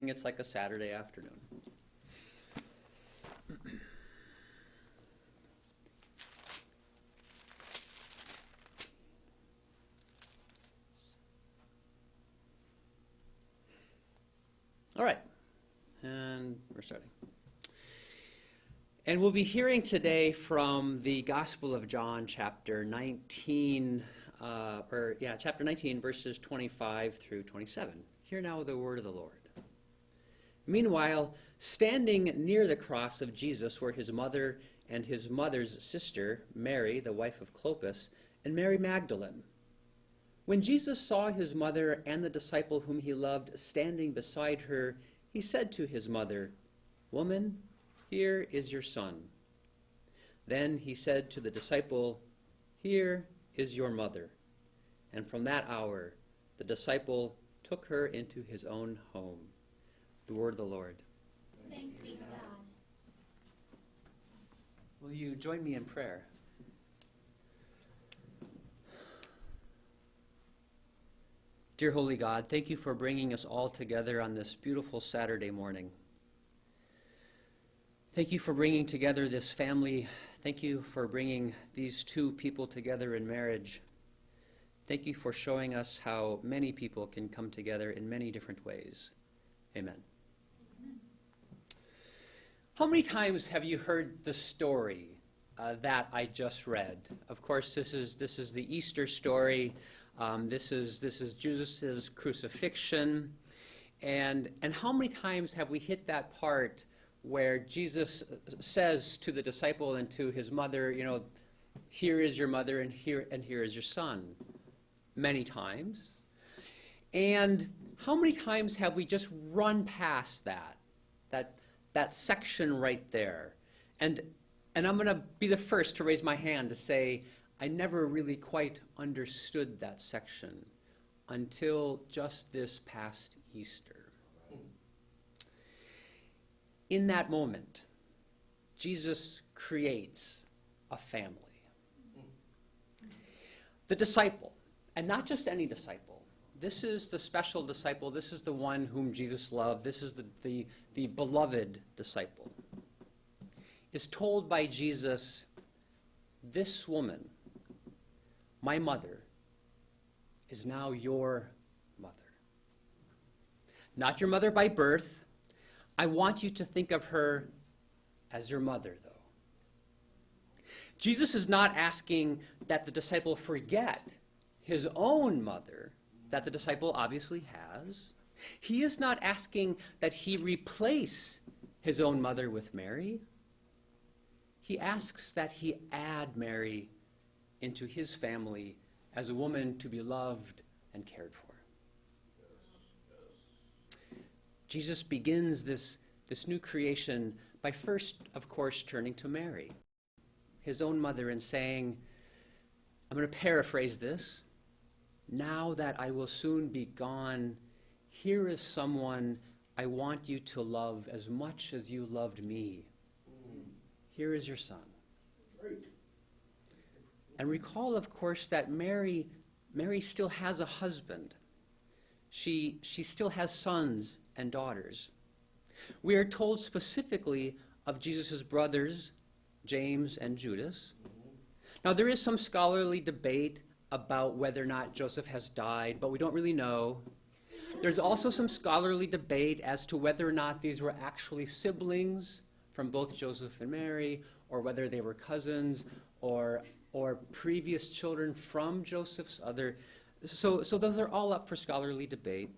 It's like a Saturday afternoon. All right, and we're starting. And we'll be hearing today from the Gospel of John, chapter 19, chapter 19, verses 25 through 27. Hear now the word of the Lord. Meanwhile, standing near the cross of Jesus were his mother and his mother's sister, Mary, the wife of Clopas, and Mary Magdalene. When Jesus saw his mother and the disciple whom he loved standing beside her, he said to his mother, "Woman, here is your son." Then he said to the disciple, "Here is your mother." And from that hour, the disciple took her into his own home. The word of the Lord. Thanks be to God. Will you join me in prayer? Dear Holy God, thank you for bringing us all together on this beautiful Saturday morning. Thank you for bringing together this family. Thank you for bringing these two people together in marriage. Thank you for showing us how many people can come together in many different ways. Amen. How many times have you heard the story that I just read? Of course, this is the Easter story. This is Jesus' crucifixion, and how many times have we hit that part where Jesus says to the disciple and to his mother, "Here is your mother, and here is your son." Many times. And how many times have we just run past that section right there? And I'm going to be the first to raise my hand to say, I never really quite understood that section until just this past Easter. In that moment, Jesus creates a family. The disciple, and not just any disciple. This is the special disciple. This is the one whom Jesus loved. This is the beloved disciple. Is told by Jesus, "This woman, my mother, is now your mother." Not your mother by birth. I want you to think of her as your mother, though. Jesus is not asking that the disciple forget his own mother, that the disciple obviously has. He is not asking that he replace his own mother with Mary. He asks that he add Mary into his family as a woman to be loved and cared for. Jesus begins this new creation by first, of course, turning to Mary, his own mother, and saying, I'm going to paraphrase this, "Now that I will soon be gone, here is someone I want you to love as much as you loved me. Here is your son." And recall, of course, that Mary still has a husband. She still has sons and daughters. We are told specifically of Jesus' brothers, James and Judas. Now, there is some scholarly debate about whether or not Joseph has died, but we don't really know. There's also some scholarly debate as to whether or not these were actually siblings from both Joseph and Mary, or whether they were cousins or previous children from Joseph's other. So those are all up for scholarly debate.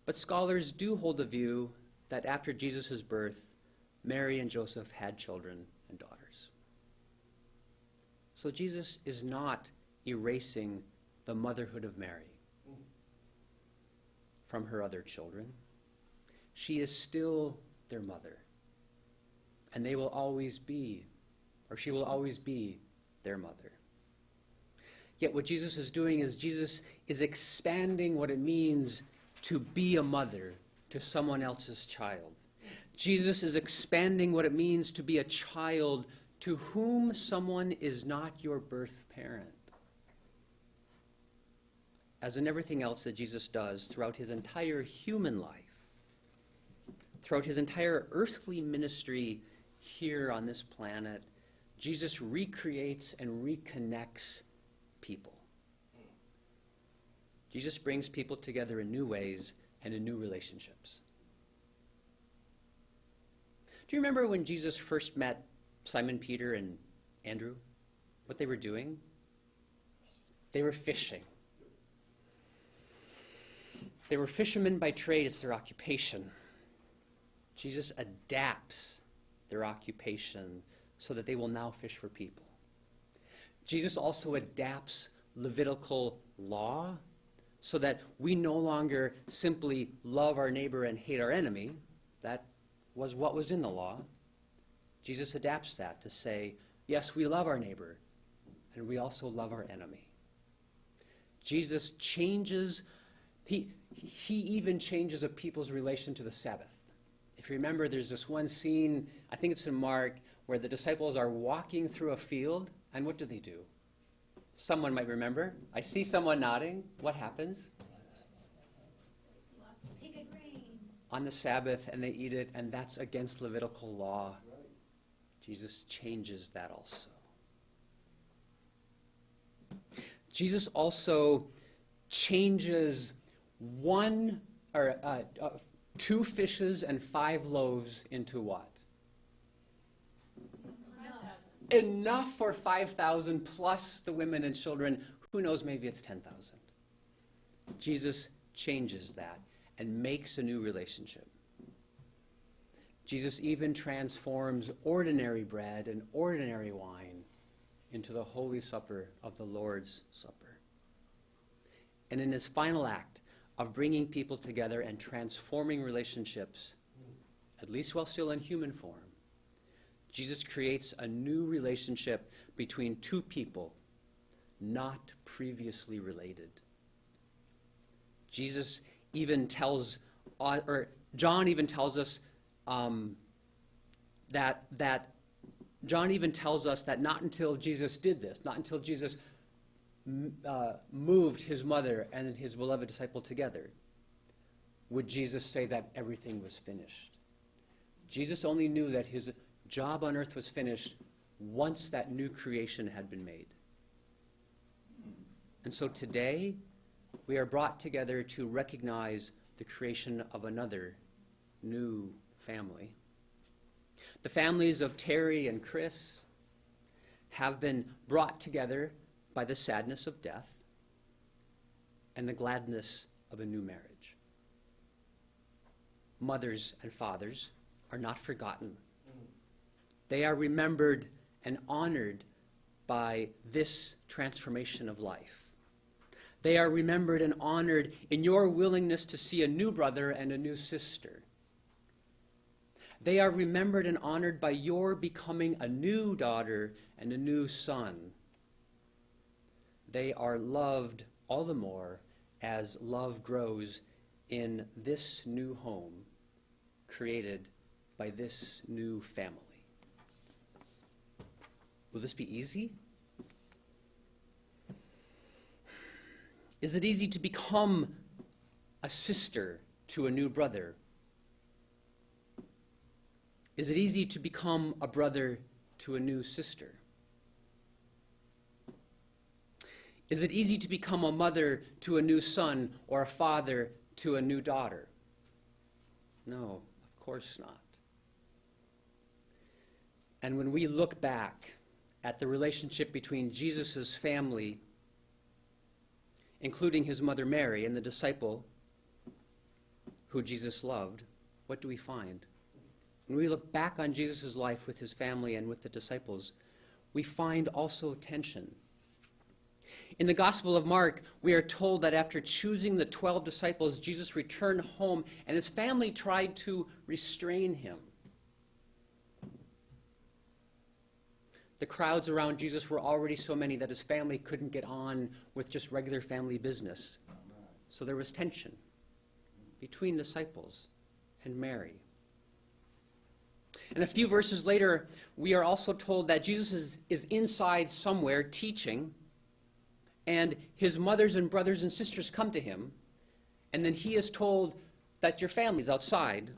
But scholars do hold the view that after Jesus' birth, Mary and Joseph had children and daughters. So Jesus is not erasing the motherhood of Mary from her other children. She is still their mother. And they will always be, or she will always be, their mother. Yet what Jesus is doing is Jesus is expanding what it means to be a mother to someone else's child. Jesus is expanding what it means to be a child to whom someone is not your birth parent. as in everything else that Jesus does throughout his entire human life, throughout his entire earthly ministry here on this planet, Jesus recreates and reconnects people. Jesus brings people together in new ways and in new relationships. Do you remember when Jesus first met Simon Peter and Andrew? What they were doing? They were fishing. They were fishermen by trade. It's their occupation. Jesus adapts their occupation so that they will now fish for people. Jesus also adapts Levitical law so that we no longer simply love our neighbor and hate our enemy. That was what was in the law. Jesus adapts that to say, yes, we love our neighbor, and we also love our enemy. Jesus changes, he even changes a people's relation to the Sabbath. If you remember, there's this one scene, I think it's in Mark, where the disciples are walking through a field, and what do? Someone might remember. I see someone nodding. What happens? Pick a grain. On the Sabbath, and they eat it, and that's against Levitical law. Jesus changes that also. Jesus also changes 2 fishes and 5 loaves into what? Enough for 5,000 plus the women and children. Who knows, maybe it's 10,000. Jesus changes that and makes a new relationship. Jesus even transforms ordinary bread and ordinary wine into the Holy Supper of the Lord's Supper. And in his final act of bringing people together and transforming relationships, at least while still in human form, Jesus creates a new relationship between 2 people not previously related. Jesus even tells, John even tells us that John even tells us that not until Jesus did this, not until Jesus moved his mother and his beloved disciple together, would Jesus say that everything was finished. Jesus only knew that his job on earth was finished once that new creation had been made. And so today, we are brought together to recognize the creation of another new family. The families of Terry and Chris have been brought together by the sadness of death and the gladness of a new marriage. Mothers and fathers are not forgotten. They are remembered and honored by this transformation of life. They are remembered and honored in your willingness to see a new brother and a new sister. They are remembered and honored by your becoming a new daughter and a new son. They are loved all the more as love grows in this new home created by this new family. Will this be easy? Is it easy to become a sister to a new brother? Is it easy to become a brother to a new sister? Is it easy to become a mother to a new son or a father to a new daughter? No, of course not. And when we look back at the relationship between Jesus' family, including his mother Mary and the disciple who Jesus loved, what do we find? When we look back on Jesus' life with his family and with the disciples, we find also tension. In the Gospel of Mark, we are told that after choosing the 12 disciples, Jesus returned home and his family tried to restrain him. The crowds around Jesus were already so many that his family couldn't get on with just regular family business. So there was tension between disciples and Mary. And a few verses later, we are also told that Jesus is inside somewhere teaching, And his mothers and brothers and sisters come to him, and then he is told that your family's outside.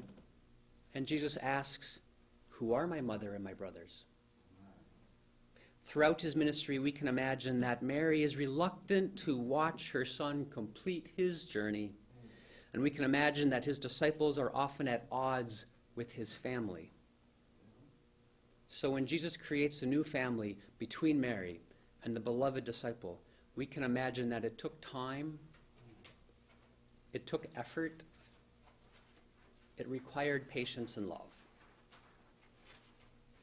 And Jesus asks, "Who are my mother and my brothers?" Throughout his ministry, we can imagine that Mary is reluctant to watch her son complete his journey. And we can imagine that his disciples are often at odds with his family. So when Jesus creates a new family between Mary and the beloved disciple, we can imagine that it took time, it took effort, it required patience and love.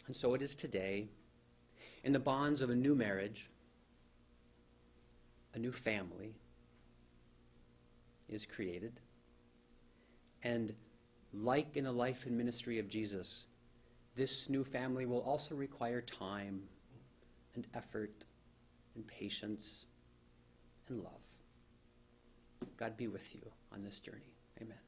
And so it is today, in the bonds of a new marriage, a new family is created. And like in the life and ministry of Jesus, this new family will also require time and effort and patience and love. God be with you on this journey. Amen.